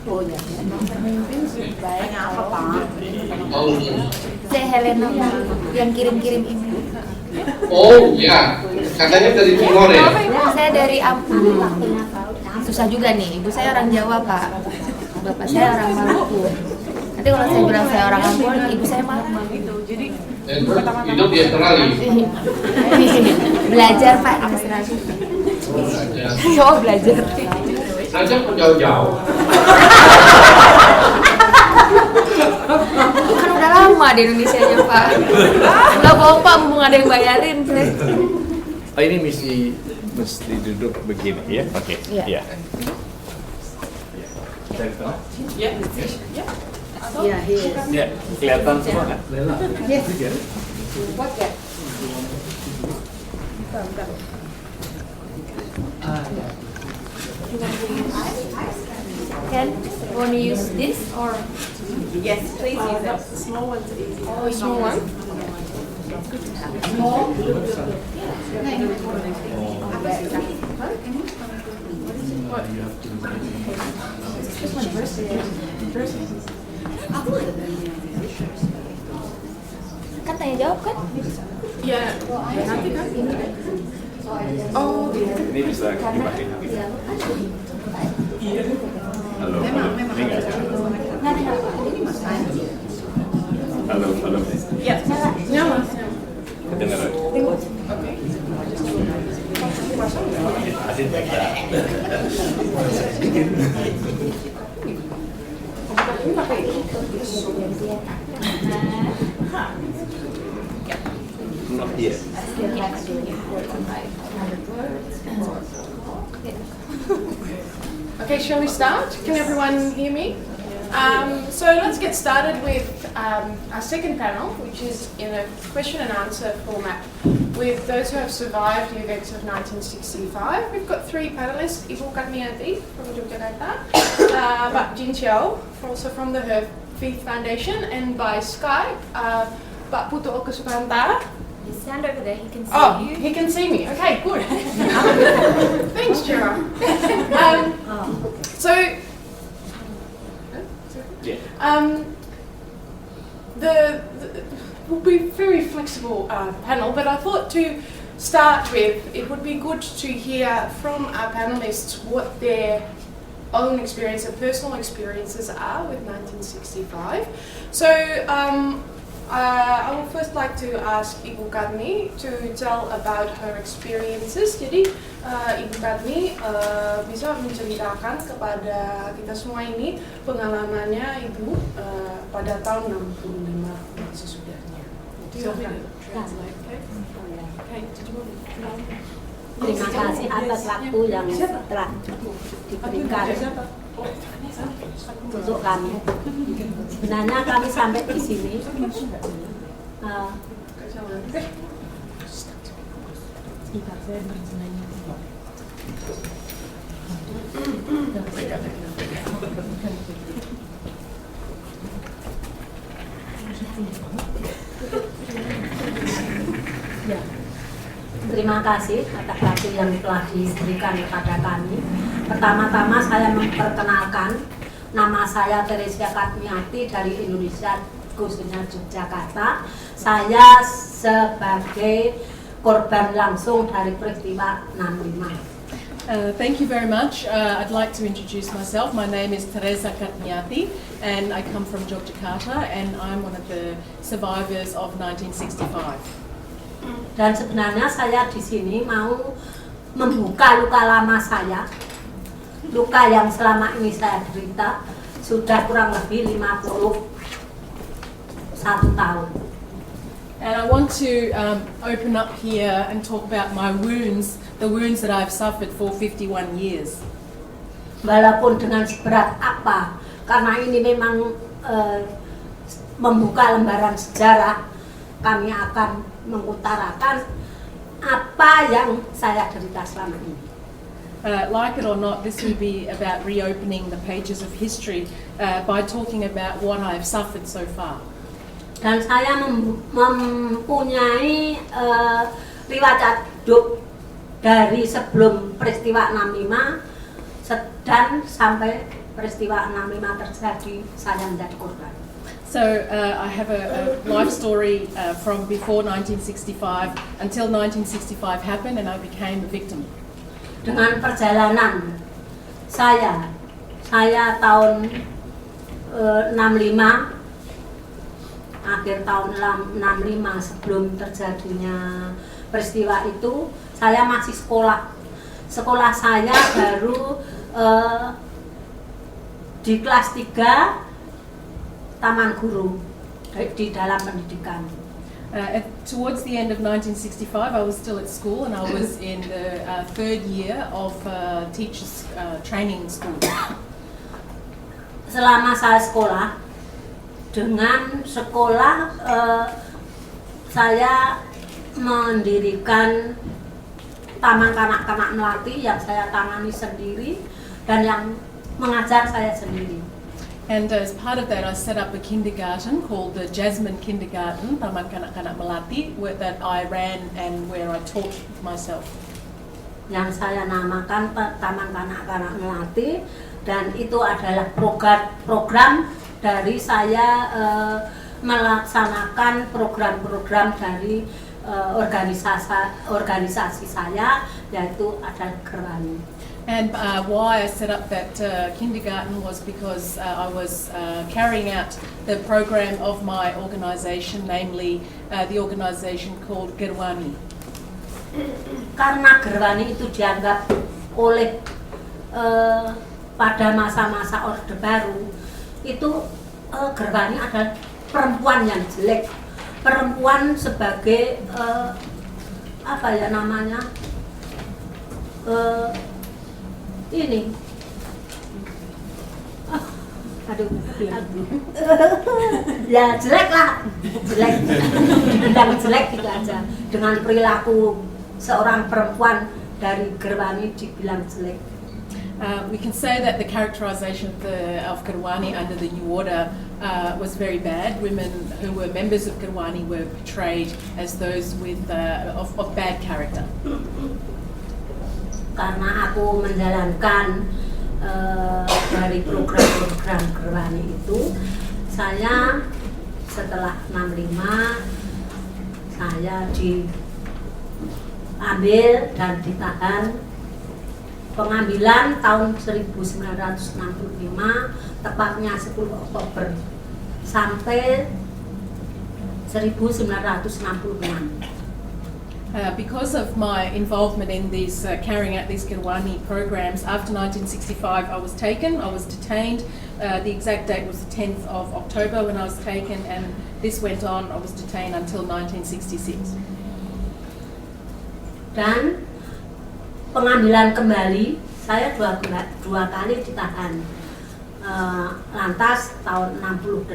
Oh ya. Baik apa Pak? Saya Helena yang kirim-kirim ini. Oh ya, katanya dari Timor ya? Saya dari Ampun. Susah juga nih, ibu saya orang Jawa Pak, bapak saya orang Maluku. Nanti kalau saya bilang saya orang Ampun, ibu saya Maluku gitu. Jadi hidup di Australia. Belajar Pak di Australia. Oh belajar. Belajar pun jauh-jauh. Kan udah lama di Indonesia nya Pak. Nggak bohong Pak, mumpung ada yang bayarin. Oh ini mesti duduk begini ya? Oke. Iya. Dari tengah? Ya. Ya, Ya, kelihatan semua kan? Yes. What ya? Can want to use this or Yes, please use it. The small one's easy. oh small one? Kan tanya jawab kan? Ya, nanti kan. Oh, Ini bisa dipakai. Halo, halo. Ini nggak ada. Halo, halo. ya. Nyala. Kedengeran. Oke. Asin baca. Ini pakai ini. Not here. Okay, shall we start? Can everyone hear me? So let's get started with our second panel, which is in a question and answer format with those who have survived the events of 1965. We've got three panelists, Ibu Kadmiyati from Yogyakarta, Pak Djin Siauw, also from the HFF Foundation, and by Skype, Pak Putu Okesukanta. Stand over there, he can see Oh, you. he can see me. Okay, good. Thanks, Jira. So, the will be very flexible panel, but I thought to start with, it would be good to hear from our panelists what their own experience and personal experiences are with 1965. So, I would first like to ask Ibu Kadmi to tell about her experiences. Jadi, Ibu Kadmi bisa menceritakan kepada kita semua ini pengalamannya Ibu pada tahun 65 sesudahnya. Silakan. Terima kasih atas waktu yang telah diberikan untuk kami. Sebenarnya kami sampai di sini terima kasih atas waktu yang telah diberikan kepada kami. Pertama-tama saya memperkenalkan, nama saya Kadmiyati dari Indonesia, khususnya Yogyakarta. Saya sebagai korban langsung dari peristiwa 65. Thank you very much. I'd like to introduce myself. My name is Kadmiyati and I come from Yogyakarta and I'm one of the survivors of 1965. Dan sebenarnya saya di sini mau membuka luka lama saya, luka yang selama ini saya derita sudah kurang lebih 51 tahun. And I want to open up here and talk about my wounds, the wounds that I've suffered for 51 years. Walaupun dengan seberat apa, karena ini memang membuka lembaran sejarah, kami akan mengutarakan apa yang saya derita selama ini. Like it or not, this will be about reopening the pages of history by talking about what I have suffered so far. Dan saya mempunyai riwayat hidup dari sebelum peristiwa 65 dan sampai peristiwa 65 terjadi, saya menjadi korban. So I have a life story from before 1965 until 1965 happened, and I became a victim. Dengan perjalanan saya tahun 65, akhir tahun 65 sebelum terjadinya peristiwa itu, saya masih sekolah. Sekolah saya baru di kelas 3 taman guru di dalam pendidikan. Towards the end of 1965, I was still at school, and I was in the third year of teachers training school. Selama saya sekolah, dengan sekolah saya mendirikan taman kanak-kanak melati yang saya tangani sendiri dan yang mengajar saya sendiri. And as part of that, I set up a kindergarten called the Jasmine Kindergarten, Taman Kanak-Kanak Melati, that I ran and where I taught myself. Yang saya namakan Taman Kanak-Kanak Melati, dan itu adalah program dari saya melaksanakan program-program dari organisasi saya, yaitu adalah Gerwani. And why I set up that kindergarten was because I was carrying out the program of my organisation, namely the organisation called Gerwani. Karena Gerwani itu dianggap oleh pada masa-masa Orde Baru itu Gerwani adalah perempuan yang jelek, perempuan sebagai apa ya namanya ini ya jelek lah, dibilang jelek gitu aja, dengan perilaku seorang perempuan dari Gerwani dibilang jelek. We can say that the characterization of Gerwani under the new order was very bad. Women who were members of Gerwani were portrayed as those with of bad character. Karena aku menjalankan dari program-program Gerwani itu, saya setelah 65 saya diambil dan ditahan. Pengambilan tahun 1965, tepatnya 10 Oktober sampai 1966. Because of my involvement in these carrying out these Gerwani programs, after 1965 I was taken, I was detained. The exact date was the 10th of October when I was taken, and this went on, I was detained until 1966. Dan pengambilan kembali, saya dua kali ditahan. Lantas tahun 68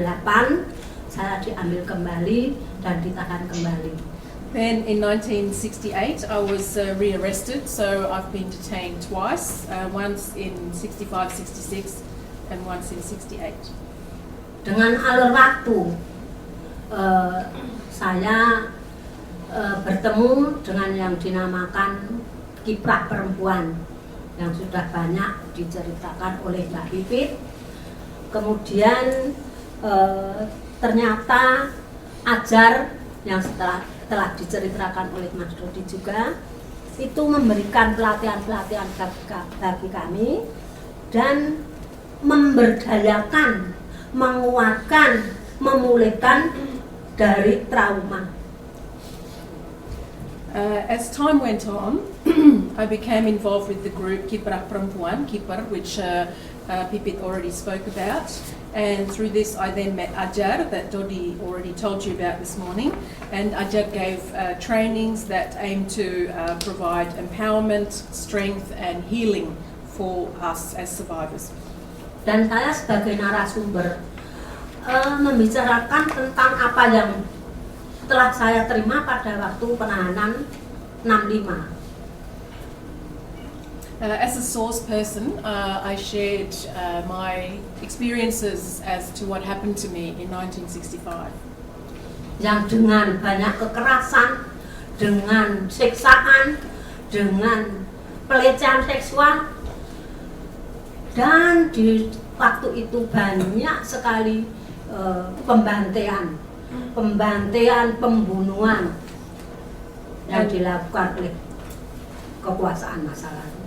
saya diambil kembali dan ditahan kembali. Then in 1968 I was rearrested, so I've been detained twice, once in 65-66 and once in 68. Dengan alur waktu, saya bertemu dengan yang dinamakan kiprah perempuan yang sudah banyak diceritakan oleh Mbak Pipit. Kemudian ternyata ajar yang telah diceritakan oleh Mas Dodi juga, itu memberikan pelatihan-pelatihan bagi kami dan memberdayakan, menguatkan, memulihkan dari trauma. As time went on, I became involved with the group Kiprah Perempuan, Kipar, which Pipit already spoke about. And through this I then met Ajar, that Dodi already told you about this morning. And Ajar gave trainings that aim to provide empowerment, strength and healing for us as survivors. Dan saya sebagai narasumber membicarakan tentang apa yang telah saya terima pada waktu penahanan 65. As a source person, I shared my experiences as to what happened to me in 1965. Yang dengan banyak kekerasan, dengan siksaan, dengan pelecehan seksual, dan waktu itu banyak sekali pembantaian, pembunuhan yang dilakukan oleh kekuasaan masa lalu.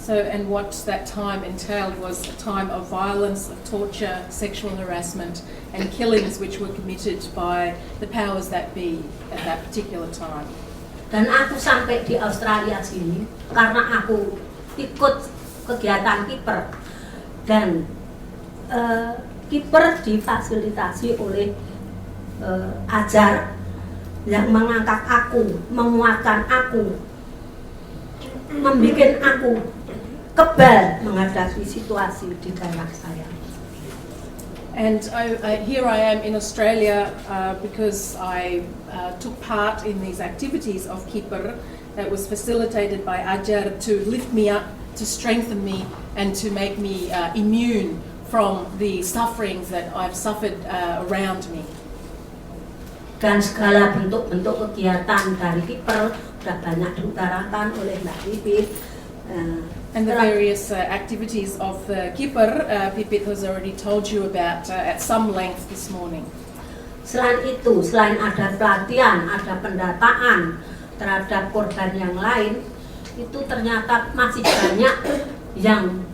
So, and what that time entailed was a time of violence, of torture, sexual harassment, and killings which were committed by the powers that be at that particular time. Dan aku sampai di Australia sini karena aku ikut kegiatan kiper, dan kiper difasilitasi oleh Ajar yang mengangkat aku, menguatkan aku, membuat aku kebal menghadapi situasi di daerah saya. And here I am in Australia because I took part in these activities of Kiper that was facilitated by Ajar to lift me up, to strengthen me, and to make me immune from the sufferings that I've suffered around me. Dan segala bentuk-bentuk kegiatan dari Kiper sudah banyak diutarakan oleh Mbak Pipit. And the various activities of Kiper, Pipit has already told you about at some length this morning. Selain itu, selain ada pelatihan, ada pendataan terhadap korban yang lain, itu ternyata masih banyak yang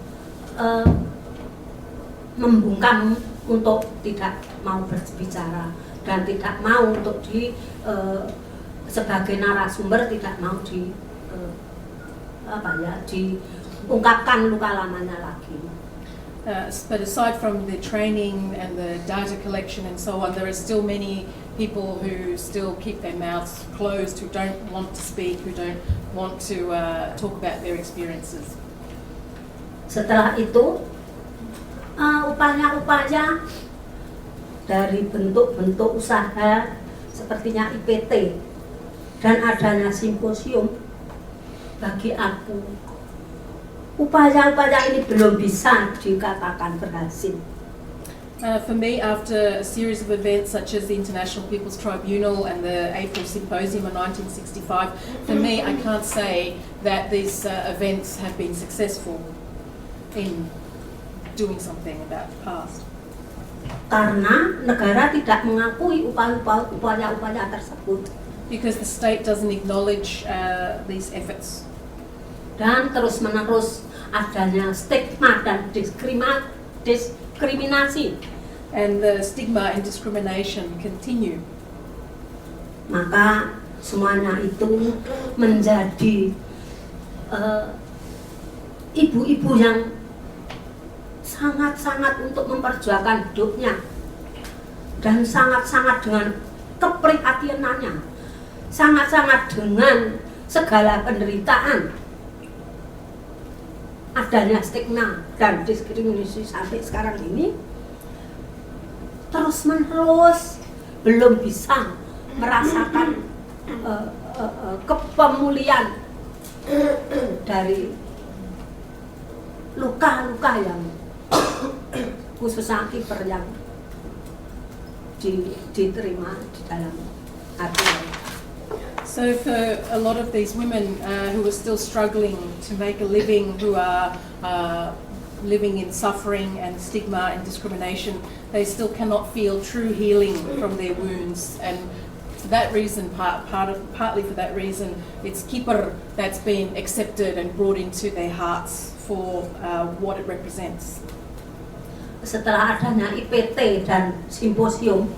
membungkam untuk tidak mau berbicara dan tidak mau untuk sebagai narasumber tidak mau diungkapkan luka lamanya lagi. But aside from the training and the data collection and so on, there are still many people who still keep their mouths closed, who don't want to speak, who don't want to talk about their experiences. Setelah itu, upaya-upaya dari bentuk-bentuk usaha sepertinya IPT dan adanya simposium, bagi aku upaya-upaya ini belum bisa dikatakan berhasil. For me, after a series of events such as the International People's Tribunal and the April Symposium in 1965, for me, I can't say that these events have been successful in doing something about the past. Karena negara tidak mengakui upaya-upaya tersebut. Because the state doesn't acknowledge these efforts. Dan terus-menerus adanya stigma dan diskriminasi. And the stigma and discrimination continue. Maka semuanya itu menjadi ibu-ibu yang sangat-sangat untuk memperjuangkan hidupnya dan sangat-sangat dengan keprihatinannya, sangat-sangat dengan segala penderitaan. Adanya stigma dan diskriminasi sampai sekarang ini terus-menerus belum bisa merasakan kepemulihan dari luka-luka yang khususnya Kiper yang diterima di dalam hati. So for a lot of these women who are still struggling to make a living, who are living in suffering and stigma and discrimination, they still cannot feel true healing from their wounds. And for that reason, partly for that reason, it's Kiper that's been accepted and brought into their hearts for what it represents. Setelah adanya IPT dan simposium,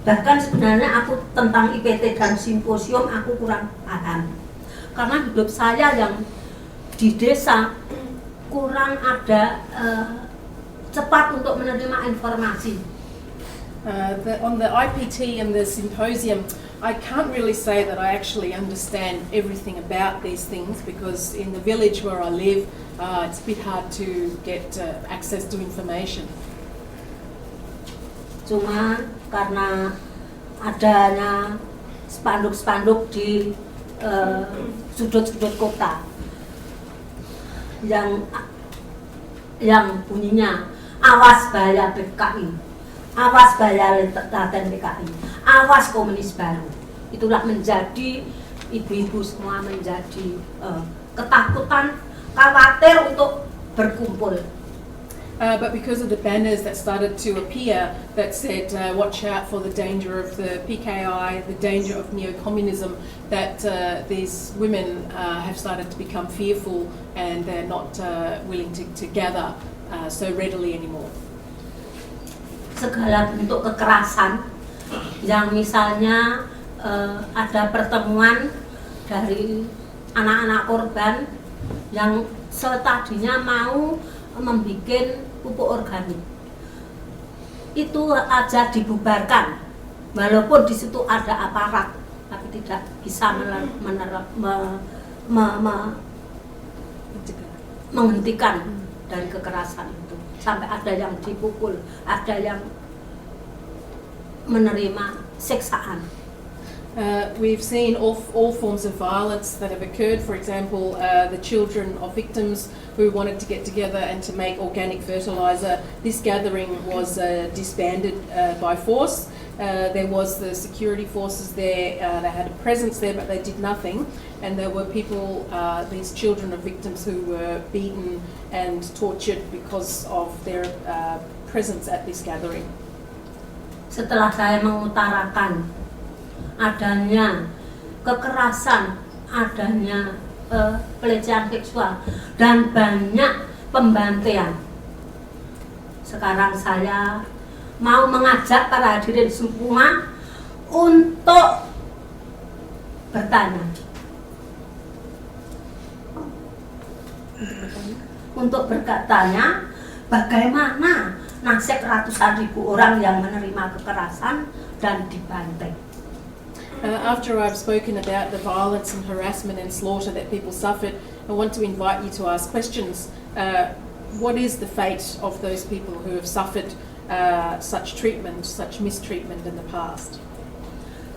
bahkan sebenarnya aku tentang IPT dan simposium aku kurang paham. Karena hidup saya yang di desa kurang ada cepat untuk menerima informasi. On the IPT and the symposium, I can't really say that I actually understand everything about these things, because in the village where I live, it's a bit hard to get access to information. Cuma karena adanya spanduk-spanduk di sudut-sudut kota yang bunyinya awas bahaya PKI, awas bahaya Laten PKI, awas komunis baru, itulah menjadi ibu-ibu semua menjadi ketakutan, khawatir untuk berkumpul But because of the banners that started to appear that said, watch out for the danger of the PKI, the danger of neo-communism, that these women have started to become fearful and they're not willing to gather so readily anymore. Segala bentuk kekerasan yang misalnya ada pertemuan dari anak-anak korban yang tadinya mau membuat pupuk organik, itu aja dibubarkan walaupun di situ ada aparat, tapi tidak bisa menghentikan dari kekerasan itu, sampai ada yang dipukul, ada yang menerima siksaan. We've seen all forms of violence that have occurred. For example, the children of victims who wanted to get together and to make organic fertilizer. This gathering was disbanded by force. There was the security forces there. They had a presence there, but they did nothing. And there were people, these children of victims, who were beaten and tortured because of their presence at this gathering. Setelah saya mengutarakan adanya kekerasan, adanya pelecehan seksual dan banyak pembantaian, sekarang saya mau mengajak para hadirin semua untuk bertanya, bagaimana nasib ratusan ribu orang yang menerima kekerasan dan dibantai. After I've spoken about the violence and harassment and slaughter that people suffered, I want to invite you to ask questions. What is the fate of those people who have suffered such treatment, such mistreatment in the past?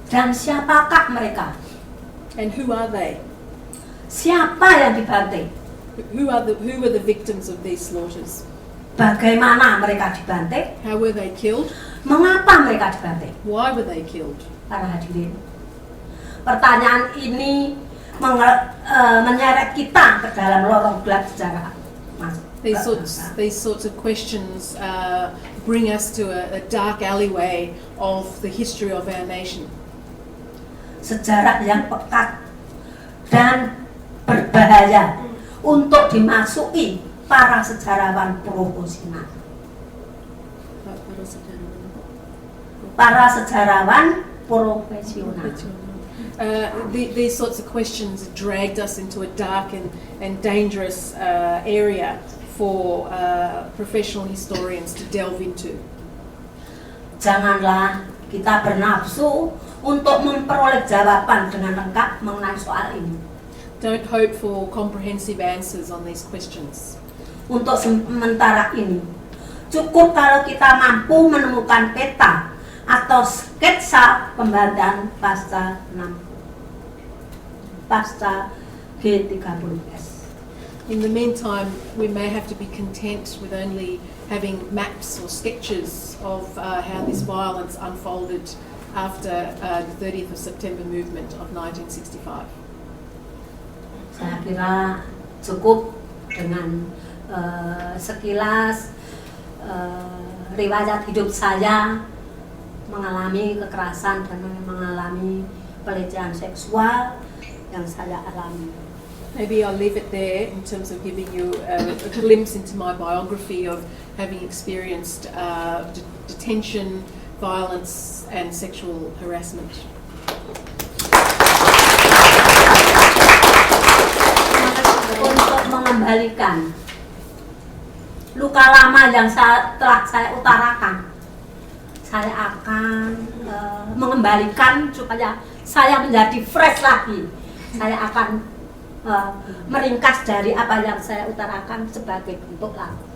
Dan siapakah mereka? And who are they? Siapa yang dibantai? Who are the victims of these slaughters? Bagaimana mereka dibantai? How were they killed? Mengapa mereka dibantai? Why were they killed? Para hadirin, pertanyaan ini menyeret kita ke dalam lorong gelap sejarah. These sorts of questions bring us to a dark alleyway of the history of our nation. Sejarah yang pekat dan berbahaya untuk dimasuki para sejarawan profesional. Para sejarawan profesional. These sorts of questions dragged us into a dark and dangerous area for professional historians to delve into. Janganlah kita bernafsu untuk memperoleh jawaban dengan lengkap mengenai soal ini. Don't hope for comprehensive answers on these questions. Untuk sementara ini, cukup kalau kita mampu menemukan peta atau sketsa pembantaian pasca G30S. In the meantime, we may have to be content with only having maps or sketches of how this violence unfolded after the 30th of September movement of 1965. Saya kira cukup dengan sekilas riwayat hidup saya mengalami kekerasan dan mengalami pelecehan seksual yang saya alami. Maybe I'll leave it there in terms of giving you a glimpse into my biography of having experienced detention, violence and sexual harassment. Untuk mengembalikan luka lama yang telah saya utarakan, saya akan mengembalikan supaya saya menjadi fresh lagi. Saya akan meringkas dari apa yang saya utarakan sebagai bentuk lagu.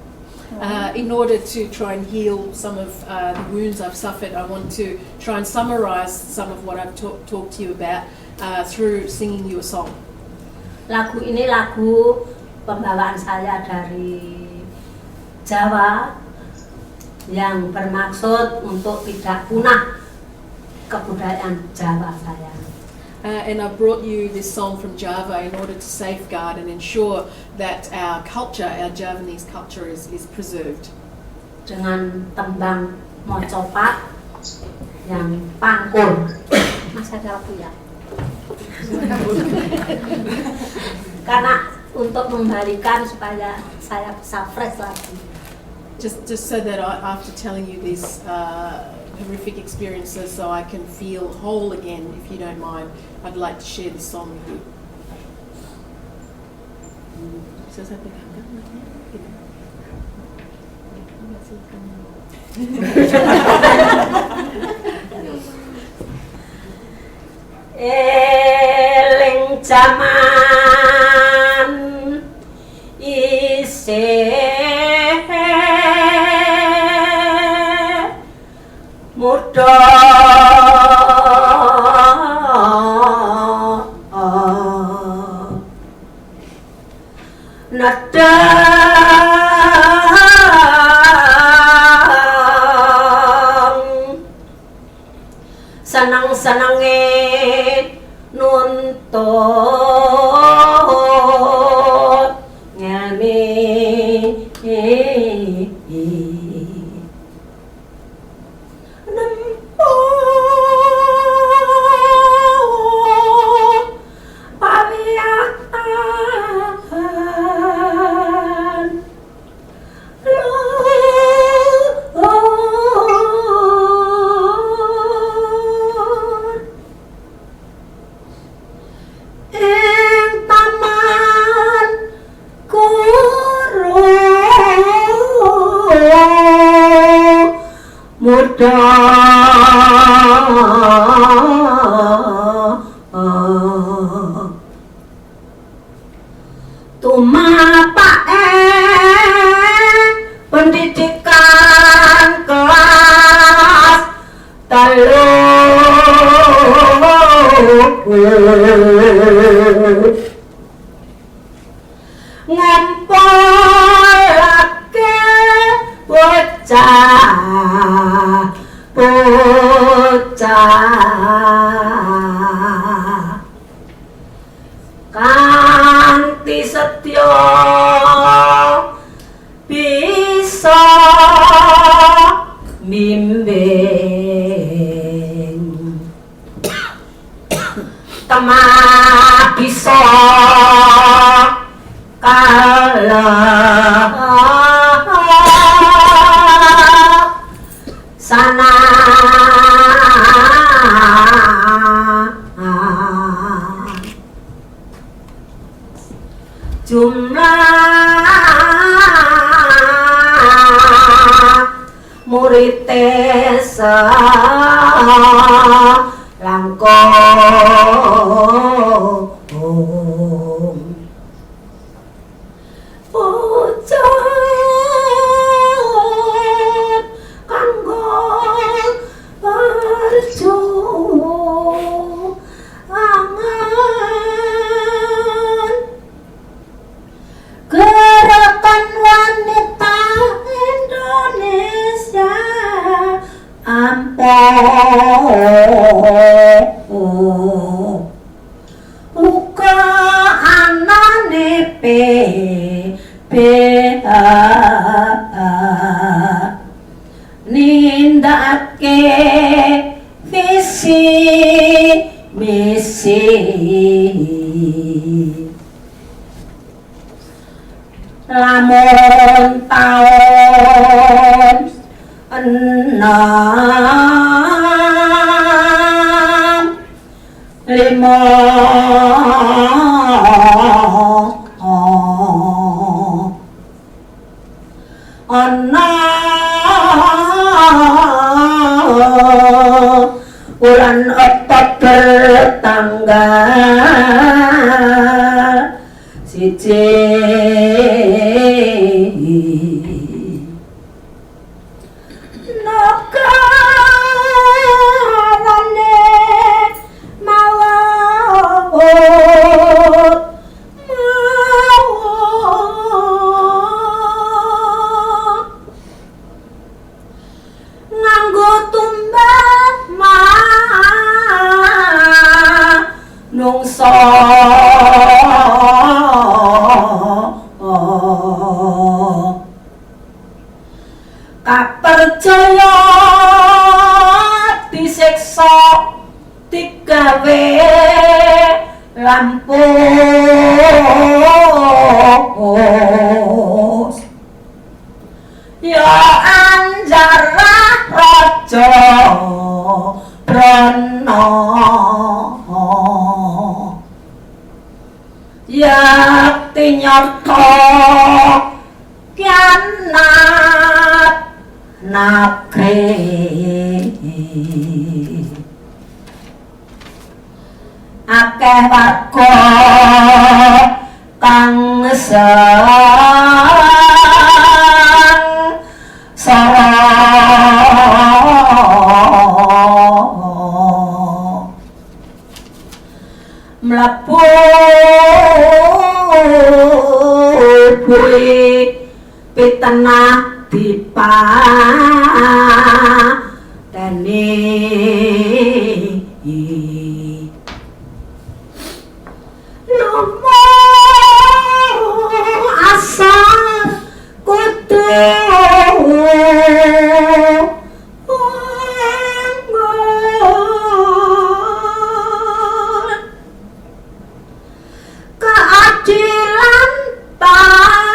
In order to try and heal some of the wounds I've suffered, I want to try and summarize some of what I've talked to you about through singing you a song. Lagu ini lagu pembawaan saya dari Jawa yang bermaksud untuk tidak punah kebudayaan Jawa saya. and I've brought you this song from Java in order to safeguard and ensure that our culture, our Javanese culture is preserved. Dengan tembang mocopat yang pangkur. Mas ada lagu ya? Karena untuk membalikan supaya saya bisa fresh lagi. Just so that after telling you these horrific experiences, so I can feel whole again, if you don't mind, I'd like to share this song with you. So saya pegangkan lagi. Eling jaman isih muda senang-senange nuntut ngelmi nempuh pawiatan muda tumapae pendidikan kelas telu ngumpulake bocah kanthi setya bisa bimbing tema bisa kalah sana jumlah murid langkung pucet kanggo perjuangan gerakan wanita Indonesia uga anane PPA nindakake visi misi lamun taun enam lima ana bulan Oktober tanggal siji nakarane mawon nganggo tumbas kapercaya disiksa digawe lampus ya anjara raja brana yakti nyata kianat nagri akeh warga kang mlebu kuwi pitenah dipateni lumo asal kudu keadilan tan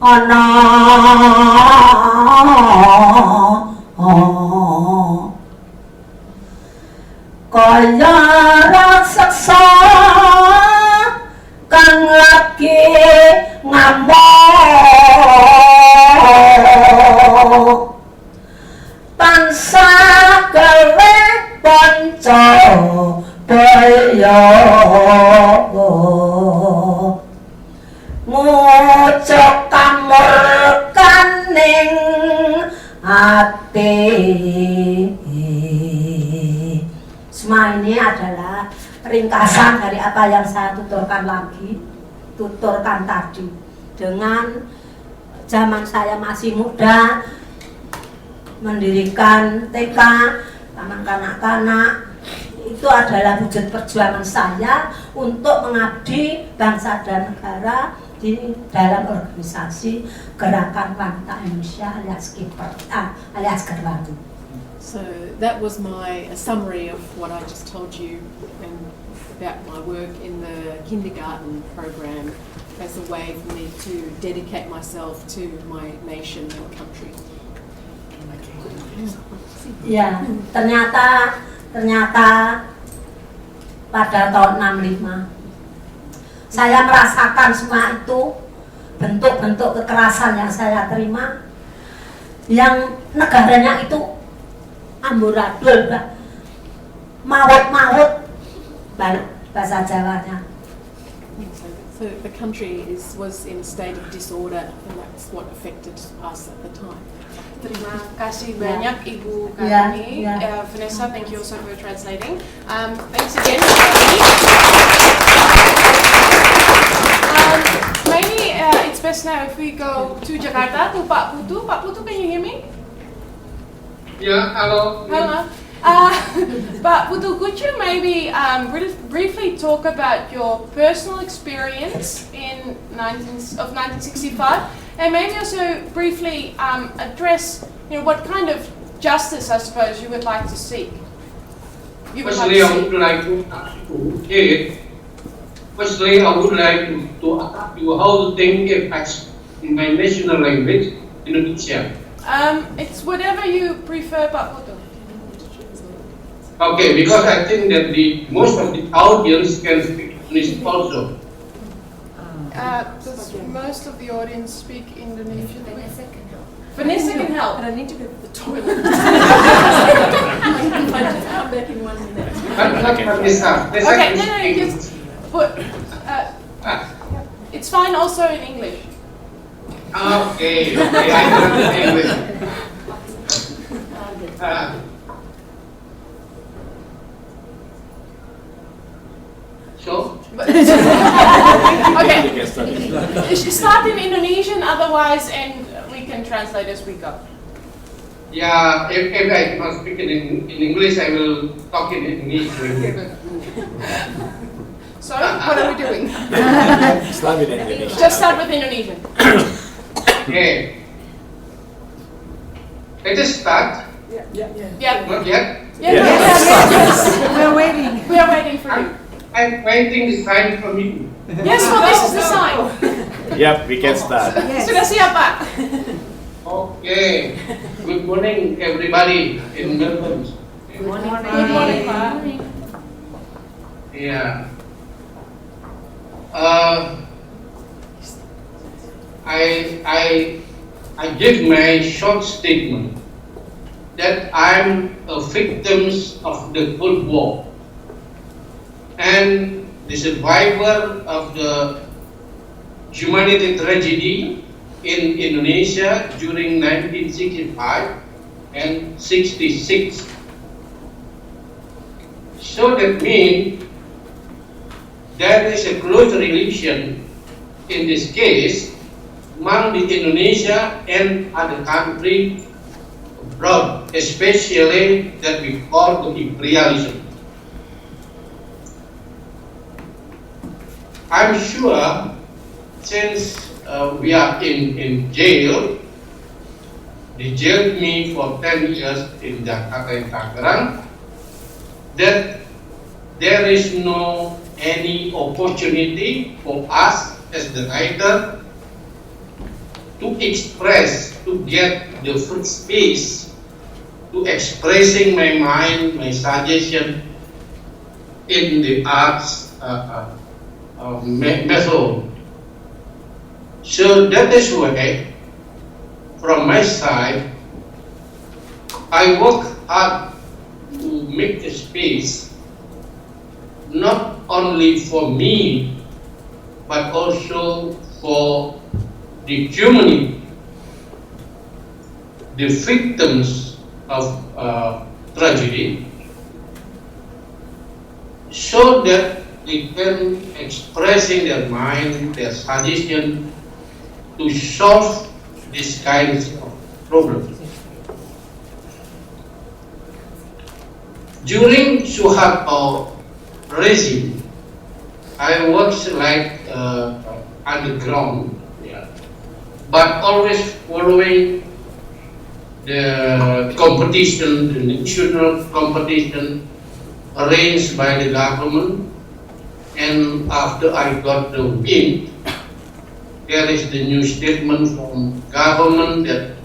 ana kaya raksasa kang lagi ngamuk tansah gawe panca daya ngucap kamurkaning hati. Semua ini adalah ringkasan dari apa yang saya tuturkan tadi. Dengan zaman saya masih muda mendirikan TK taman kanak-kanak, itu adalah wujud perjuangan saya untuk mengabdi bangsa dan negara di dalam organisasi Gerakan Wanita Indonesia alias Gerwani. So that was my summary of what I just told you and about my work in the kindergarten program as a way for me to dedicate myself to my nation and country. Ya, ternyata pada tahun 65 saya merasakan semua itu bentuk-bentuk kekerasan yang saya terima, yang negaranya itu amburadul, maut bahasa Jawanya. So the country was in a state of disorder, and that's what affected us at the time. Terima kasih banyak Ibu Kadmi. Vanessa, thank you also for translating. Thanks again. Maybe it's best now if we go to Jakarta to Pak Putu. Pak Putu, can you hear me? Yeah, hello. Hello. Pak Putu, could you maybe briefly talk about your personal experience in 1965? And maybe also briefly address, what kind of justice, I suppose, you would like to seek. Firstly, I would like to ask you how the thing affects in my national language, Indonesia. It's whatever you prefer, Pak Putu. Okay, because I think that most of the audience can speak English also. Does most of the audience speak Indonesian? Vanessa can help. But I need to go to the toilet. I'll back in 1 minute. Vanessa Okay, can no, speak. just put. It's fine also in English. Okay, I learn English. So? Okay. Start in Indonesian, otherwise, and we can translate as we go. Yeah, if I cannot speak in English, I will talk in English. So, what are we doing? Start with Indonesia. Just start with Indonesian. Okay. Let us start. Yeah. Not yet. We're waiting. We are waiting for you. I'm waiting the sign from you. Yes, well, this is the sign. Yep, we can start. Sudah siap, Pak? Okay. Good morning, everybody in Melbourne. Good morning, Pak. Yeah. I give my short statement that I'm a victim of the Cold War and the survivor of the humanitarian tragedy in Indonesia during 1965 and 66. So that means there is a close relation in this case among the Indonesia and other countries abroad, especially that we call the imperialism. I'm sure since we are in jail, they jailed me for 10 years in Jakarta and Tangerang, that there is no any opportunity for us as the writer to express, to get the free space to expressing my mind, my suggestion in the arts method. So that is why, from my side, I work hard to make a space not only for me, but also for the community, the victims of tragedy, so that they can expressing their mind, their suggestion to solve these kinds of problems. During Suharto regime, I worked like underground, but always following the competition, the national competition arranged by the government. And after I got the win, there is the new statement from government that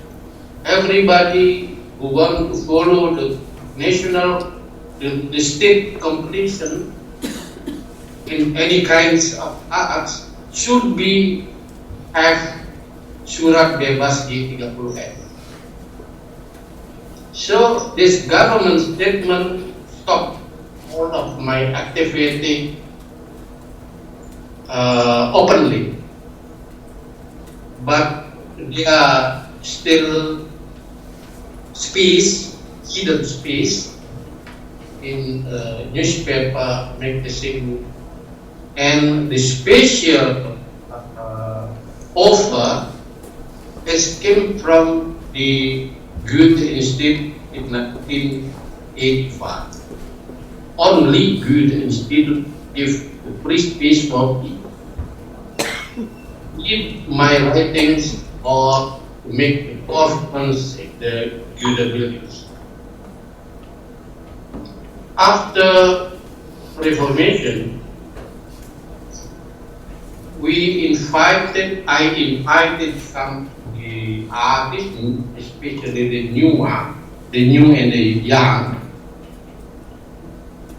everybody who want to follow the national, the state competition in any kinds of arts should be have surat bebas G30F. So this government statement stopped all of my activity openly, but there are still space, hidden space in newspaper, magazine, and the special offer has came from the Goethe Institute in 1985. Only Goethe Institute give the free space for people. Give my writings or make the orphans the Goethe buildings. After Reformation, I invited some artists, especially the new and the young,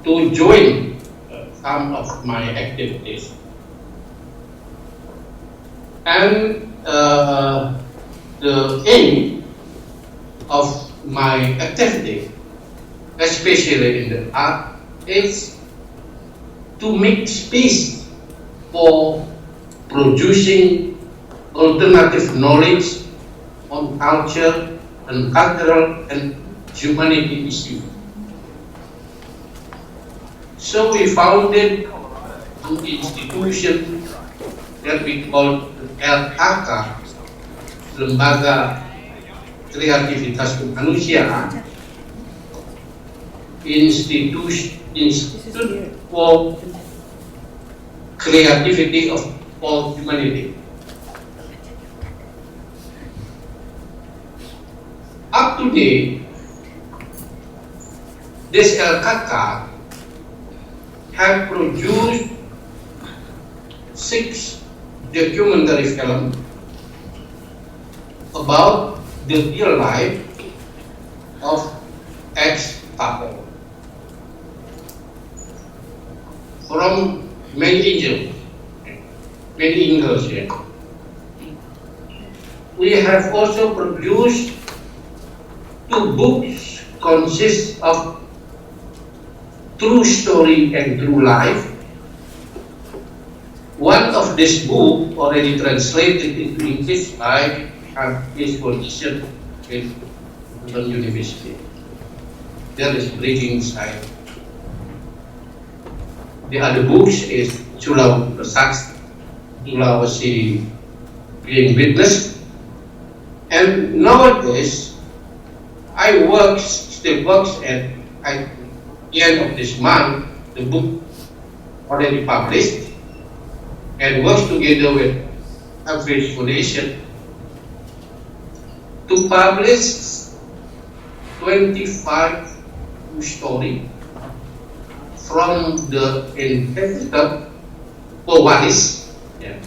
to join some of my activities. And the aim of my activity, especially in the art, is to make space for producing alternative knowledge on culture and cultural and humanity issues. So we founded an institution that we call LKK, Lembaga Kreativitas Kemanusiaan, Institute for Creativity of all Humanity. up to date, this LKK have produced 6 documentary films about the real life of ex-couple from many angles here. We have also produced 2 books consist of true story and true life. One of this book already translated into English by his position in Melbourne University. There is Bridging Side. The other books is Sulawesi Being Witness. And nowadays, I still works at the end of this month, the book already published, and works together with Average Foundation to publish 25 true stories from the inherited Pewaris. Yeah.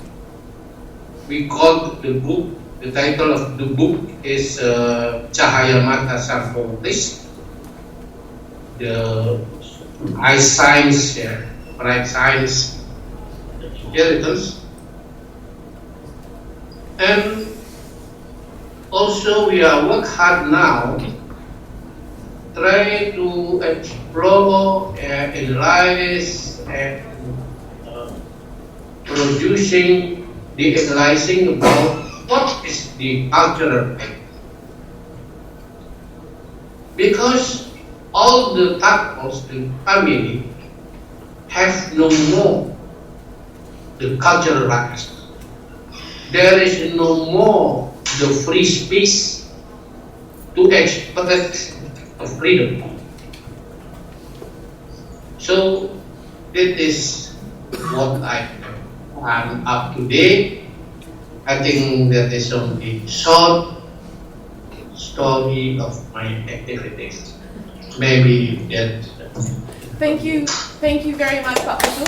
We call the book, the title of the book is Cahaya Mata Sang Pewaris, the eye science, bright science inheritance. And also we are work hard now, try to explore, analyze, and analyzing about what is the cultural effect. Because all the couples, the family, have no more the cultural rights. There is no more the free space to express freedom. So that is what I'm up to date. I think that is only short story of my activities. Maybe that. Thank you very much, Pak Putu.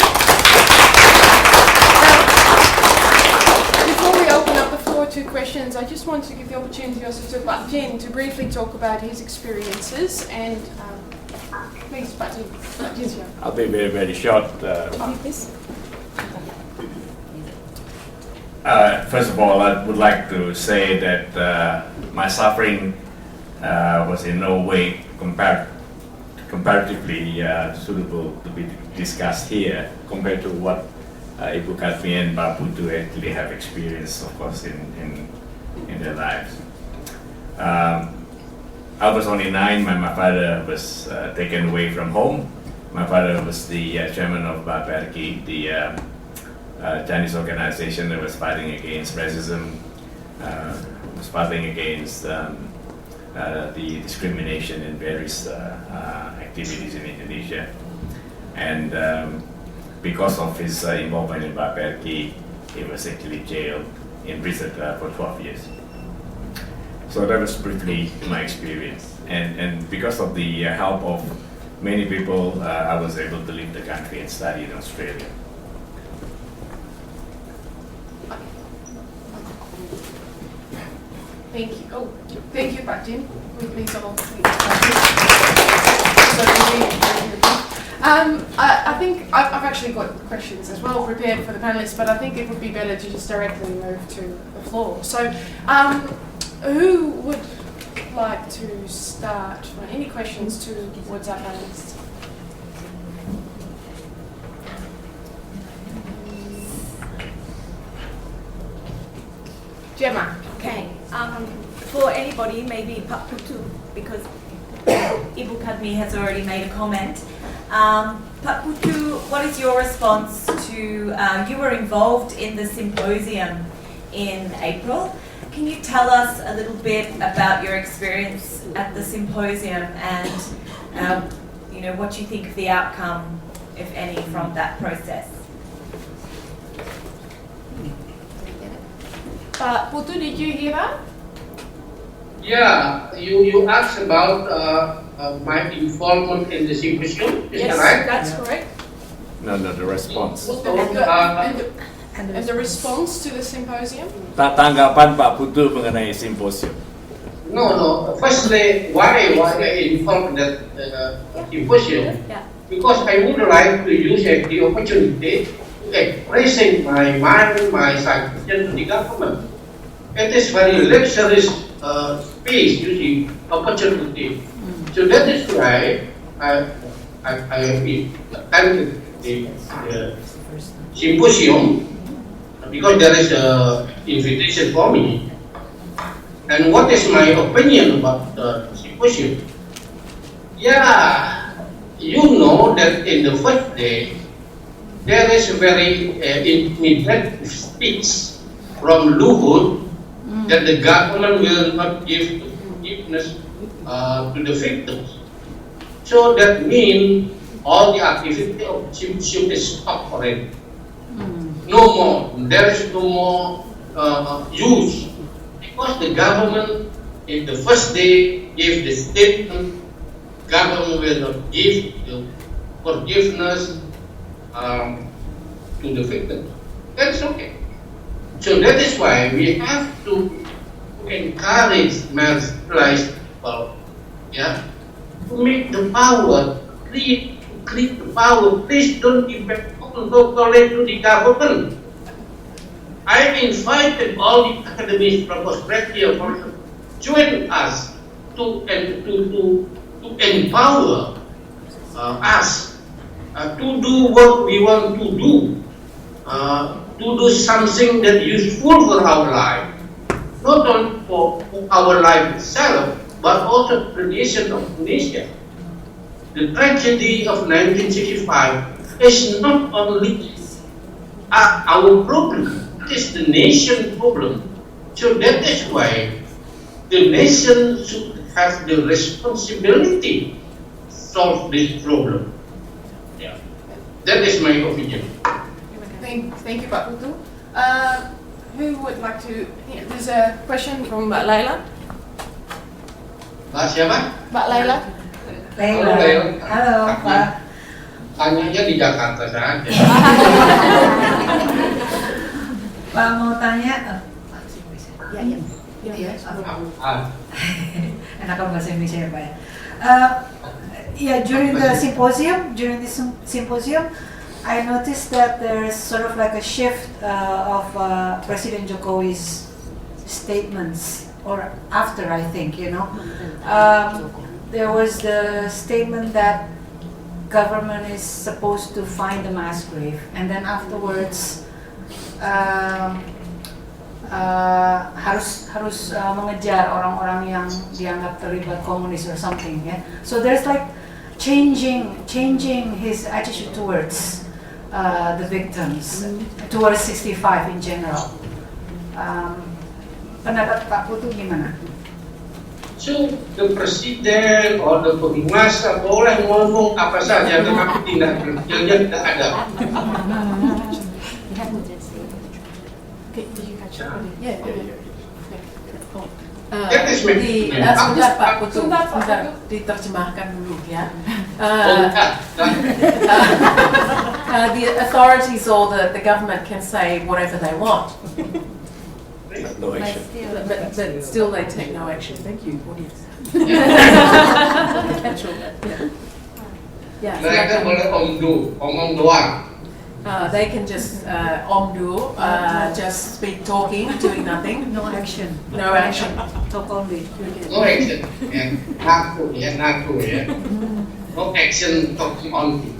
Before we open up the floor to questions, I just want to give the opportunity also to Pak Djin to briefly talk about his experiences and please, Pak Djin. I'll be very, very short. First of all, I would like to say that my suffering was in no way comparatively suitable to be discussed here compared to what Ibu Kadmi and Pak Putu actually have experienced, of course, in their lives. I was only 9 when my father was taken away from home. My father was the chairman of BAPERKI, the Chinese organization that was fighting against racism, was fighting against the discrimination in various activities in Indonesia. And because of his involvement in BAPERKI, he was actually jailed, imprisoned for 12 years. So that was briefly my experience. And because of the help of many people, I was able to leave the country and study in Australia. Thank you. Oh, thank you, Pak Djin. Please all. I think I've actually got questions as well prepared for the panelists, but I think it would be better to just directly move to the floor. So, who would like to start? Any questions towards our panelists? Gemma. Okay. For anybody, maybe Pak Putu, because Ibu Kadmi has already made a comment. Pak Putu, what is your response to, you were involved in the symposium in April. Can you tell us a little bit about your experience at the symposium and what you think of the outcome, if any, from that process? Putu, did you hear that? Yeah, you asked about my involvement in the symposium, is Yes, that right? that's correct. No, the response. And the response to the symposium? Tanggapan Pak Putu mengenai simposium. No. Firstly, why I involved in that symposium? Yeah. Because I would like to use the opportunity to expressing my mind, my suggestion to the government. It is very luxurious space, you see, opportunity. So that is why I attended the symposium, because there is a invitation for me. And what is my opinion about the symposium? Yeah, you know that in the first day, there is a very immediate speech from Luhut that the government will not give forgiveness to the victims. So that means all the activity of symposium is stopped already. No more. There is no more use, because the government in the first day gave the statement, government will not give the forgiveness to the victims. That's okay. So that is why we have to encourage marginalized people, to make the power, create the power. Please don't give back totally to the government. I invited all the academies from Australia to join us to empower us to do what we want to do something that is useful for our life, not only for our life itself, but also the nation of Indonesia. The tragedy of 1965 is not only our problem, it is the nation problem. So that is why the nation should have the responsibility to solve this problem. Yeah. That is my opinion. Thank you, Pak Putu. Who would like to? Yeah, there's a question from Mbak Laila. Mbak siapa? Mbak Laila. Halo, Pak. Tanyanya di Jakarta saja. Pak mau tanya. Enak kalau bahasa Indonesia ya, Pak ya. Yeah, during the symposium, I noticed that there's sort of like a shift of President Jokowi's statements, or after, I think, there was the statement that government is supposed to find the mass grave, and then afterwards harus mengejar orang-orang yang dianggap terlibat komunis or something, yeah. So there's like changing his attitude towards the victims, towards 65 in general. Pendapat Pak Putu gimana? So, the presiden or the penguasa boleh ngomong apa saja, tetapi tindak kerjanya tidak ada. Sebentar Pak Putu, sebentar diterjemahkan dulu ya. The authorities or the government can say whatever they want. No action. But still they take no action. Thank you, audience. Mereka boleh omong doang. They can just omdo, just speak talking, doing nothing. No action. No action. Talk only. No action. Ngaku ya. No action, talking only.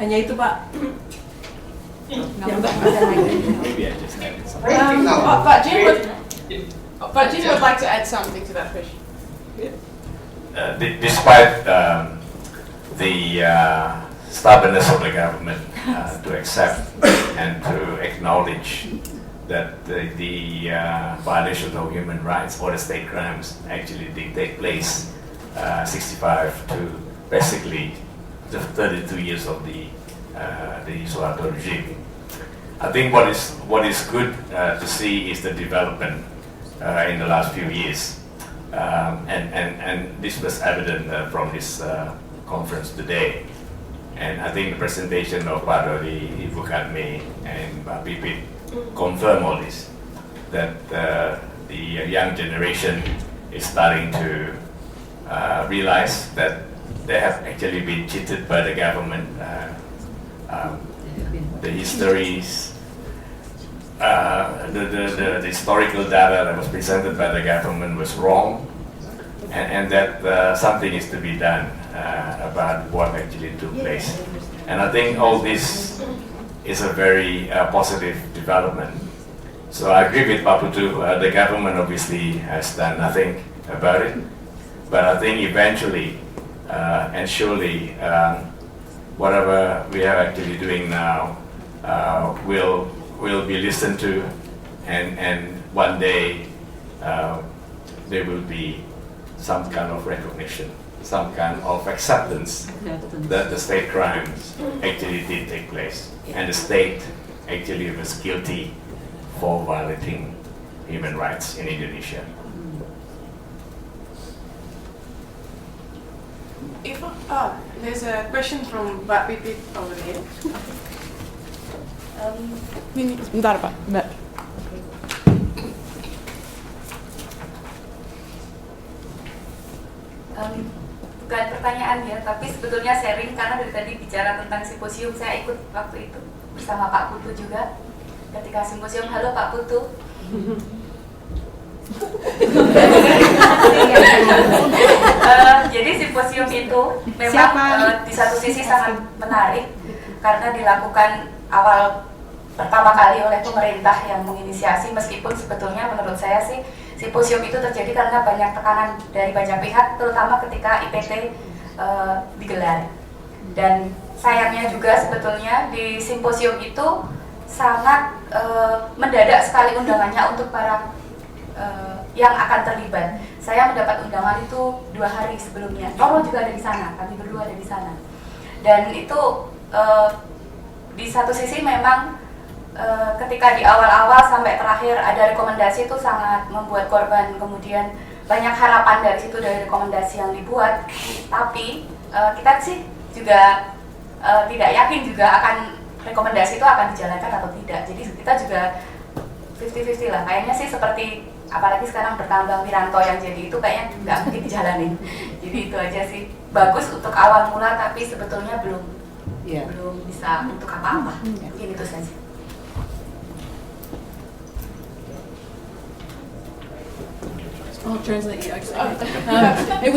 Hanya itu Pak. Maybe I just added something. Pak Djin would like to add something to that question. Despite the stubbornness of the government to accept and to acknowledge that the violation of human rights or the state crimes actually did take place 65 to basically the 32 years of the Soeharto regime. I think what is good to see is the development in the last few years. And this was evident from this conference today. And I think the presentation of Pak Dodi, Ibu Kadmi, and Pak Pipit confirm all this, that the young generation is starting to realize that they have actually been cheated by the government. The histories, the historical data that was presented by the government was wrong, and that something is to be done about what actually took place. And I think all this is a very positive development. So I agree with Pak Putu, the government obviously has done nothing about it, but I think eventually and surely whatever we are actually doing now will be listened to, and one day there will be some kind of recognition, some kind of acceptance that the state crimes actually did take place, and the state actually was guilty for violating human rights in Indonesia. There's a question from Mbak Pipit over there. Ini sebentar Pak, Mbak. Bukan pertanyaan ya, tapi sebetulnya sharing karena dari tadi bicara tentang simposium, saya ikut waktu itu bersama Pak Putu juga. Ketika simposium, halo Pak Putu. Jadi simposium itu memang di satu sisi sangat menarik karena dilakukan awal pertama kali oleh pemerintah yang menginisiasi, meskipun sebetulnya menurut saya sih simposium itu terjadi karena banyak tekanan dari banyak pihak, terutama ketika IPT digelar. Dan sayangnya juga sebetulnya di simposium itu sangat mendadak sekali undangannya untuk para yang akan terlibat. Saya mendapat undangan itu 2 hari sebelumnya. Toro juga ada di sana, kami berdua ada di sana. Dan itu di satu sisi memang ketika di awal-awal sampai terakhir ada rekomendasi itu sangat membuat korban, kemudian banyak harapan dari situ dari rekomendasi yang dibuat. Tapi kita sih juga tidak yakin juga akan rekomendasi itu akan dijalankan atau tidak. Jadi kita juga 50-50 lah. Kayaknya sih seperti apalagi sekarang bertambah Wiranto yang jadi itu kayaknya nggak mungkin dijalanin. Jadi itu aja sih. Bagus untuk awal mula tapi sebetulnya belum bisa untuk apa-apa. Mungkin itu saja. I'll translate you. It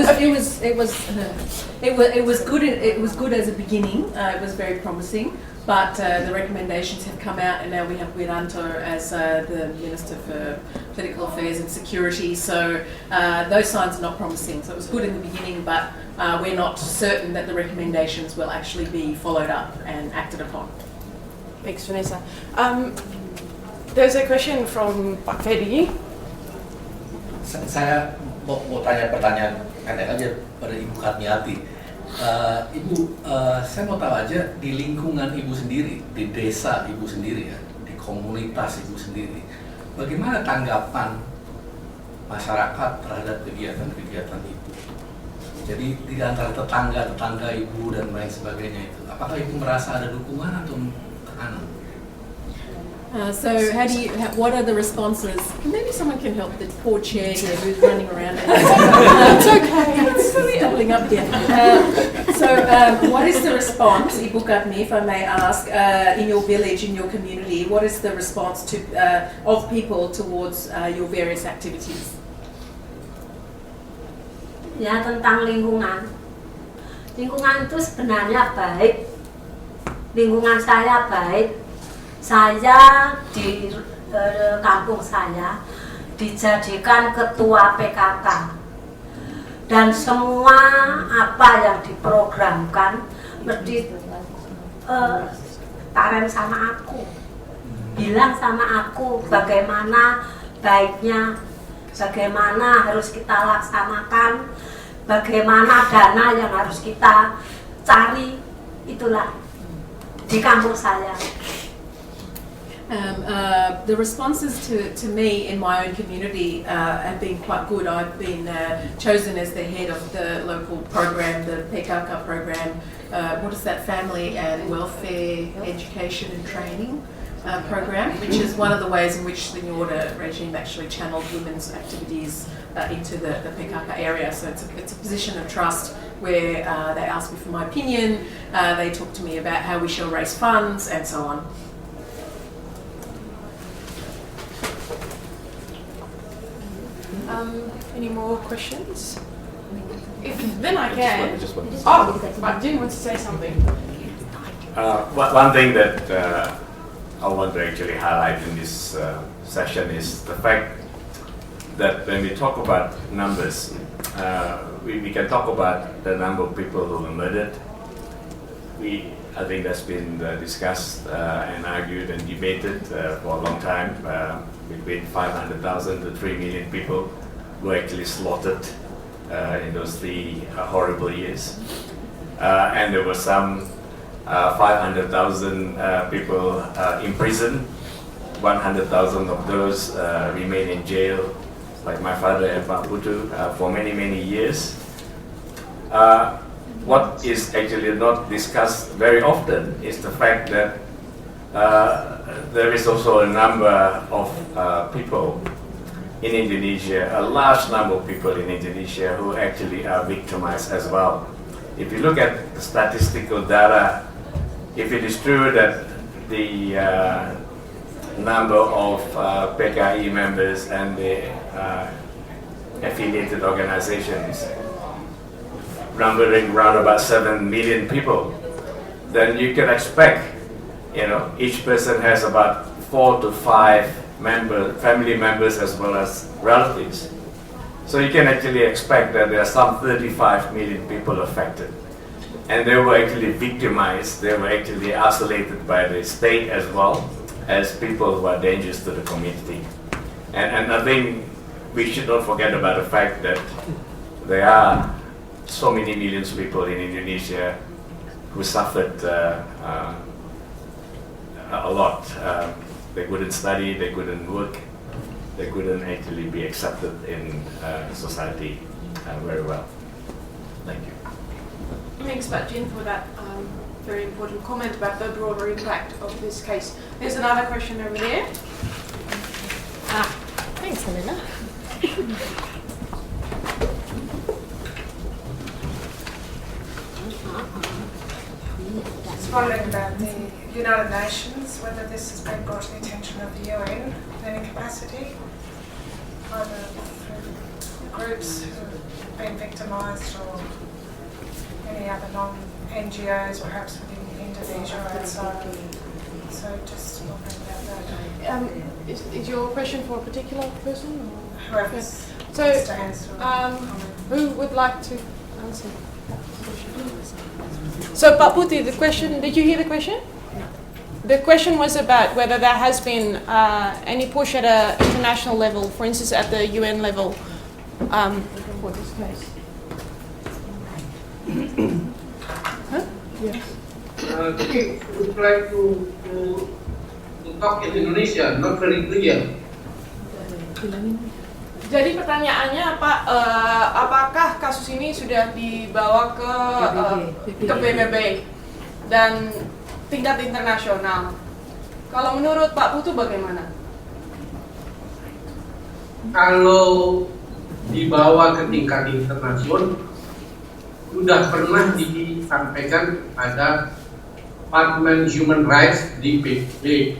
was good. It was good as a beginning. It was very promising, but the recommendations have come out, and now we have Wiranto as the Minister for Political Affairs and Security. So those signs are not promising. So it was good in the beginning, but we're not certain that the recommendations will actually be followed up and acted upon. Thanks, Vanessa. There's a question from Pak Fedi. Saya mau tanya pertanyaan pendek aja pada Ibu Kadmiyati. Ibu, saya mau tahu aja di lingkungan Ibu sendiri, di desa Ibu sendiri ya, di komunitas Ibu sendiri, bagaimana tanggapan masyarakat terhadap kegiatan-kegiatan Ibu? Jadi di antara tetangga Ibu dan lain sebagainya itu, apakah Ibu merasa ada dukungan atau tekanan? So what are the responses? Maybe someone can help the poor chair here who's running around. It's okay, it's really doubling up here. What is the response, Ibu Kadmi, if I may ask, in your village, in your community, what is the response of people towards your various activities? Ya, tentang lingkungan. Lingkungan itu sebenarnya baik. Lingkungan saya baik. Saya di kampung saya dijadikan ketua PKK dan semua apa yang diprogramkan mesti taren sama aku, bilang sama aku bagaimana baiknya, bagaimana harus kita laksanakan, bagaimana dana yang harus kita cari, itulah di kampung saya. The responses to me in my own community have been quite good. I've been chosen as the head of the local program, the PKK program. What is that? Family and Welfare Education and Training program, which is one of the ways in which the new order regime actually channeled women's activities into the PKK area. So it's a position of trust where they ask me for my opinion, they talk to me about how we shall raise funds and so on. Any more questions? Then I can. Oh, but Djin wants to say something. One thing that I want to actually highlight in this session is the fact that when we talk about numbers, we can talk about the number of people who were murdered. I think that's been discussed and argued and debated for a long time, between 500,000 to 3 million people who were actually slaughtered in those 3 horrible years. And there were some 500,000 people in prison. 100,000 of those remain in jail, like my father and Putu, for many, many years. What is actually not discussed very often is the fact that there is also a number of people in Indonesia, a large number of people in Indonesia who actually are victimized as well. If you look at the statistical data, if it is true that the number of PKI members and the affiliated organizations numbering around about 7 million people, then you can expect, each person has about 4 to 5 family members as well as relatives. So you can actually expect that there are some 35 million people affected. And they were actually victimized, they were actually isolated by the state as well as people who are dangerous to the community. And I think we should not forget about the fact that there are so many millions of people in Indonesia who suffered a lot. They couldn't study, they couldn't work, they couldn't actually be accepted in society very well. Thank you. Thanks, Djin, for that very important comment about the broader impact of this case. There's another question over there. Thanks, Helena. Just wondering about the United Nations, whether this has been brought to the attention of the UN in any capacity, either through groups who have been victimised or any other non-NGOs, perhaps within Indonesia or outside. So just wondering about that. Is your question for a particular person? Or? Whoever So, who would like to answer? So, Pak Putu, the question, did you hear the question? The question was about whether there has been any push at an international level, for instance at the UN level, for this case. Yes. We would like to talk in Indonesia, not very clear. Jadi pertanyaannya apakah kasus ini sudah dibawa ke PBB dan tingkat internasional? Kalau menurut Pak Putu bagaimana? Kalau dibawa ke tingkat internasional, sudah pernah disampaikan pada Departemen Human Rights di PBB.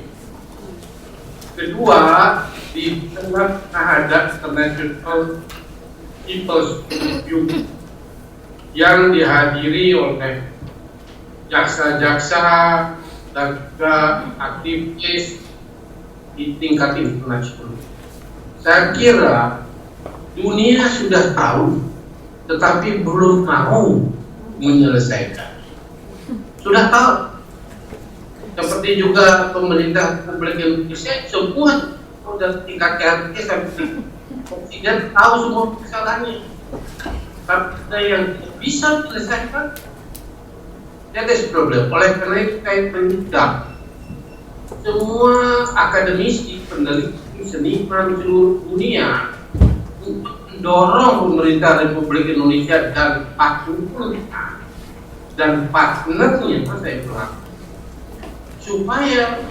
Kedua, di tengah terhadap International People's Review yang dihadiri oleh jaksa-jaksa dan juga aktivis di tingkat internasional. Saya kira dunia sudah tahu, tetapi belum mau menyelesaikan. Sudah tahu. Seperti juga pemerintah Republik Indonesia, semua sudah tingkat RT sampai presiden tahu semua kesalahannya. Tapi yang bisa menyelesaikan, that is problem. Oleh karena itu saya minta semua akademisi, peneliti, seniman seluruh dunia untuk mendorong pemerintah Republik Indonesia dan partnernya saya bilang, supaya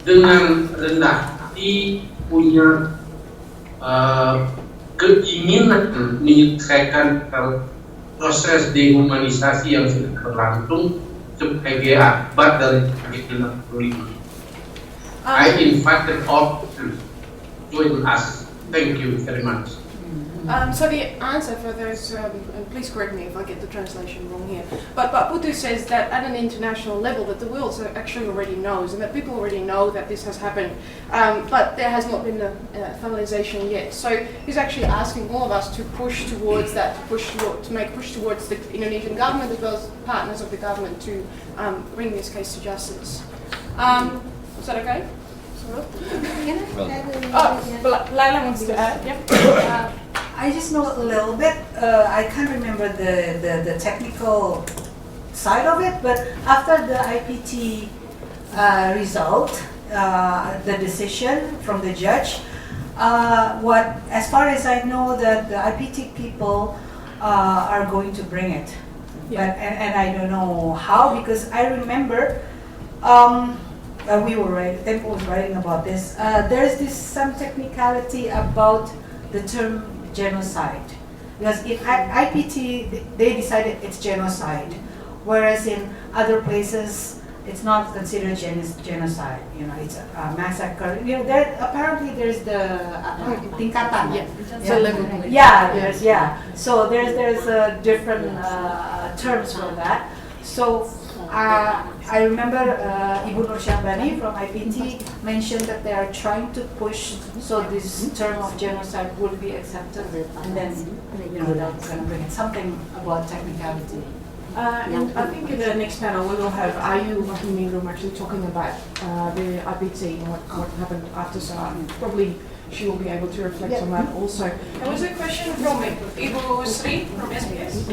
dengan rendah hati punya keinginan menyelesaikan proses dehumanisasi yang sudah berlangsung sebagai akibat dari 1945. I invited all to join us. Thank you very much. So the answer for those, and please correct me if I get the translation wrong here, but Putu says that at an international level that the world actually already knows and that people already know that this has happened, but there has not been the finalization yet. So he's actually asking all of us to push towards that, to make push towards the Indonesian government as well as partners of the government to bring this case to justice. Is that okay? Laila wants to add. Yeah. I just know a little bit. I can't remember the technical side of it, but after the IPT result, the decision from the judge, as far as I know, that the IPT people are going to bring it, but and I don't know how, because I remember. Tempo was writing about this. There's some technicality about the term genocide, because in IPT they decided it's genocide, whereas in other places it's not considered genocide. It's a massacre. Apparently there's the tingkatan. So there's a different terms for that. So. I remember Ibu Nur Syahbani from IPT mentioned that they are trying to push so this term of genocide will be accepted, and then they're going to bring in something about technicality. And I think in the next panel we will have Ayu Mahimingrum actually talking about the IPT and what happened after, so probably she will be able to reflect on that also. There was a question from Ibu Sri from SBS.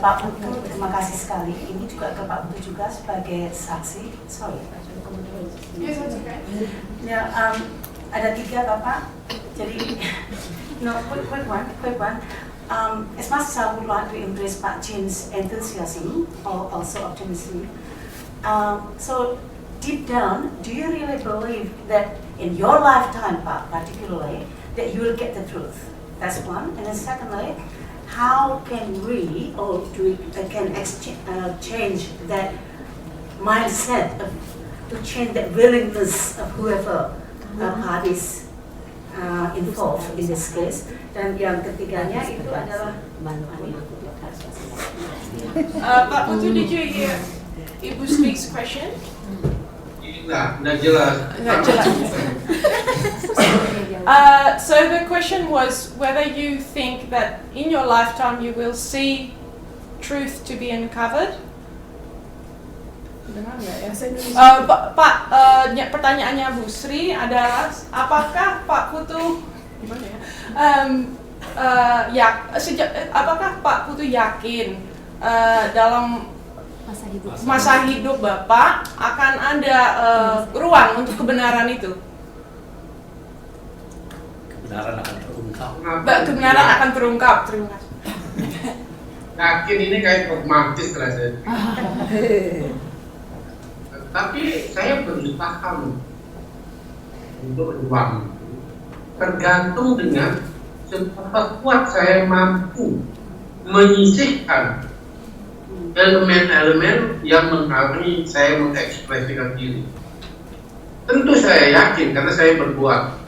Pak Putu, terima kasih sekali. Ini juga ke Pak Putu juga sebagai saksi. Sorry. Yes, that's okay. Ya, ada 3 Bapak. Jadi, quick one. As much as I would like to embrace Pak Djin's enthusiasm or also optimism, so deep down, do you really believe that in your lifetime, Pak, particularly, that you will get the truth? That's one. And then secondly, how can we change that mindset to change that willingness of whoever parties involved in this case? Dan yang ketiganya itu adalah Pak Putu, did you hear Ibu Sri's question? Nggak jelas. So the question was whether you think that in your lifetime you will see truth to be uncovered. Pertanyaannya Bu Sri adalah apakah Pak Putu apakah Pak Putu yakin dalam masa hidup Bapak akan ada ruang untuk kebenaran itu? Kebenaran akan terungkap. Kebenaran akan terungkap. Terima kasih. Yakin ini kayak pragmatis rasanya. Tapi saya berusaha untuk ruang itu tergantung dengan seberapa kuat saya mampu menyisihkan elemen-elemen yang menghalangi saya mengekspresikan diri. Tentu saya yakin karena saya berjuang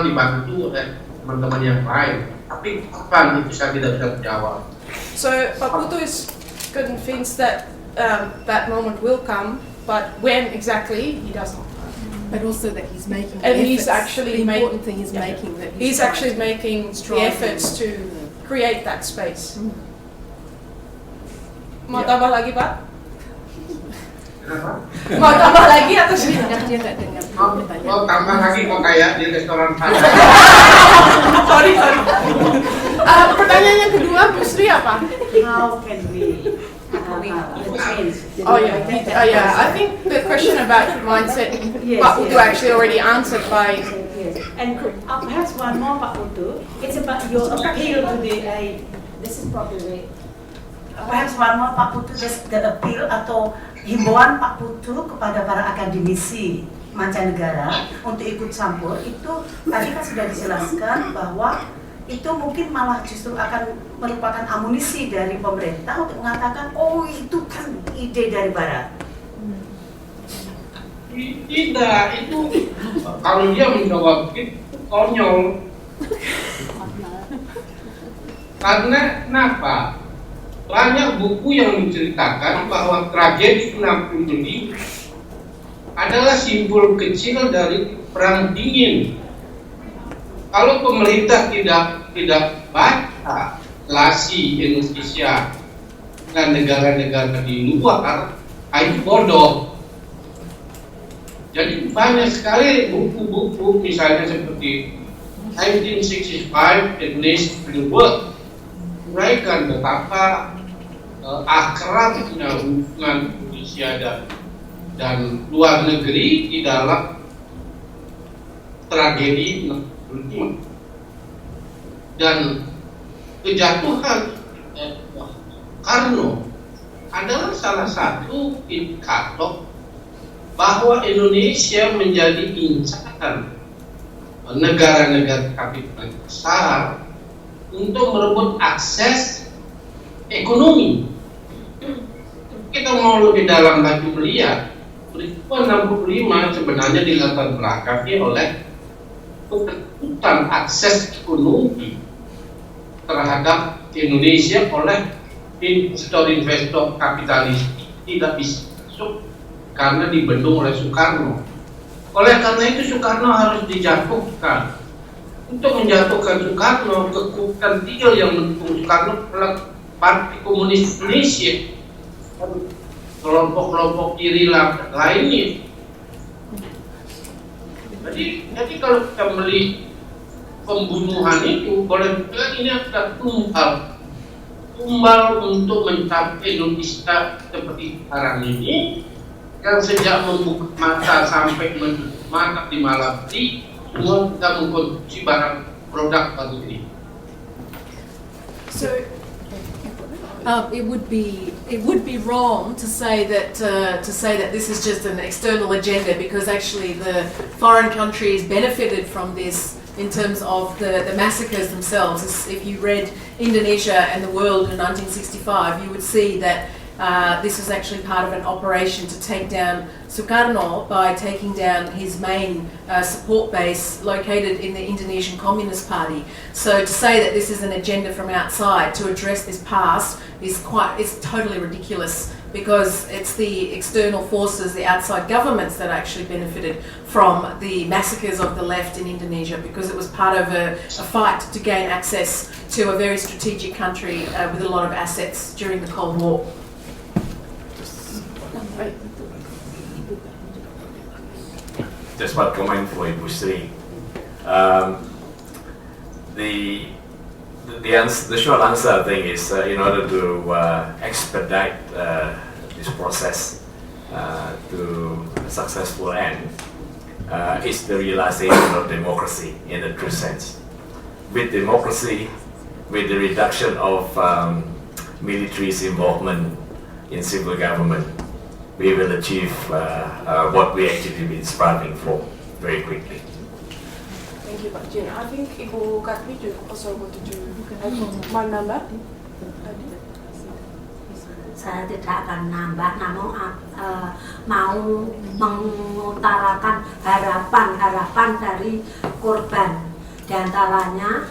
dibantu oleh teman-teman yang lain. Tapi kapan itu saya tidak bisa menjawab. So Pak Putu is convinced that that moment will come, but when exactly he does not. But also that he's making and efforts. He's actually the important thing is making that he's actually making the efforts to create that space. Mau tambah lagi, Pak? Kenapa? Mau tambah lagi atau sudah? Dia nggak dengar. Mau tambah lagi kok kayak di restoran Padang. Sorry. Pertanyaan yang kedua, Bu Sri apa? How can we change? Oh yeah. I think the question about mindset, Pak Putu actually already answered by. Yes. And perhaps one more, Pak Putu. It's about your appeal to the. This is probably. Perhaps one more, Pak Putu. The appeal atau himbauan Pak Putu kepada para akademisi mancanegara untuk ikut campur itu tadi kan sudah dijelaskan bahwa itu mungkin malah justru akan merupakan amunisi dari pemerintah untuk mengatakan oh itu kan ide dari barat. Tidak, itu kalau dia menjawab itu konyol. Karena kenapa? Banyak buku yang menceritakan bahwa tragedi 60 Juni adalah simbol kecil dari perang dingin. Kalau pemerintah tidak baca relasi Indonesia dengan negara-negara di luar, itu bodoh. Jadi banyak sekali buku-buku misalnya seperti 1965 Indonesia the World uraikan betapa akrabnya hubungan Indonesia dan luar negeri di dalam tragedi 65 dan kejatuhan Karno adalah salah satu indikator bahwa Indonesia menjadi incaran negara-negara kapitalis besar untuk merebut akses ekonomi. Kita mau lebih dalam lagi melihat peristiwa 65 sebenarnya dilatar belakangi oleh kebutuhan akses ekonomi terhadap Indonesia oleh investor-investor kapitalis tidak bisa masuk karena dibendung oleh Soekarno. Oleh karena itu Soekarno harus dijatuhkan. Untuk menjatuhkan Soekarno, kekuatan deal yang mendukung Soekarno adalah Partai Komunis Indonesia, kelompok-kelompok kiri lainnya. Jadi kalau kita melihat pembunuhan itu, boleh dibilang ini adalah tumbal untuk mencapai Indonesia seperti sekarang ini, yang sejak membuka mata sampai menutup mata di malam hari, semua kita mengkonsumsi barang produk baru ini. So it would be wrong to say that this is just an external agenda, because actually the foreign countries benefited from this in terms of the massacres themselves. If you read Indonesia and the World in 1965, you would see that this was actually part of an operation to take down Sukarno by taking down his main support base located in the Indonesian Communist Party. So to say that this is an agenda from outside to address this past is totally ridiculous, because it's the external forces, the outside governments that actually benefited from the massacres of the left in Indonesia, because it was part of a fight to gain access to a very strategic country with a lot of assets during the Cold War. Just one comment for Ibu Sri. The short answer, I think, is in order to expedite this process to a successful end, is the realization of democracy in the true sense. With democracy, with the reduction of military's involvement in civil government, we will achieve what we actually been striving for very quickly. Thank you, Pak Djin. I think Ibu Kadmiyati also wanted to add one number. Saya tidak akan nambah, namun mau mengutarakan harapan dari korban. Di antaranya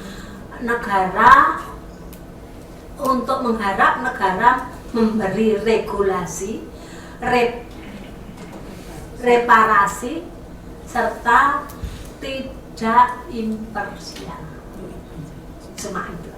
negara, untuk mengharap negara memberi regulasi, reparasi, serta tidak imparsial. Cuma itu.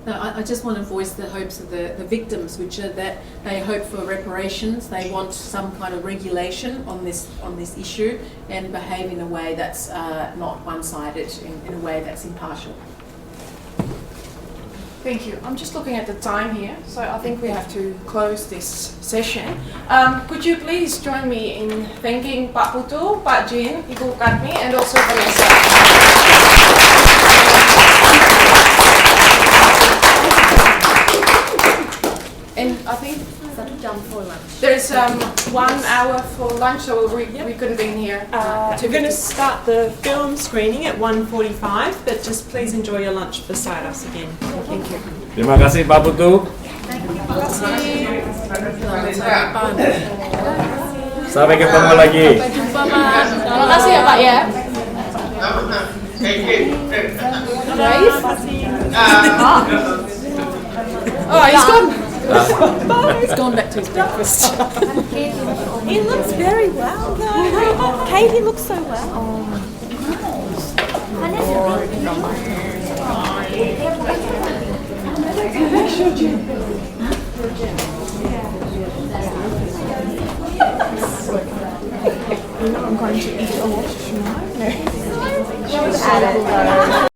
I just want to voice the hopes of the victims, which are that they hope for reparations. They want some kind of regulation on this issue and behave in a way that's not one-sided, in a way that's impartial. Thank you. I'm just looking at the time here, so I think we have to close this session. Could you please join me in thanking Pak Putu, Pak Djin, Ibu Kadmi, and also Vanessa. And I think there's 1 hour for lunch, so we'll reconvene here. We're going to start the film screening at 1:45, but just please enjoy your lunch beside us again. Thank you. Terima kasih Pak Putu. Sampai ketemu lagi. Terima kasih ya Pak ya. Oh, he's gone. He's gone back to his breakfast. He looks very well though. Katie looks so well. I'm going to eat a lot tonight.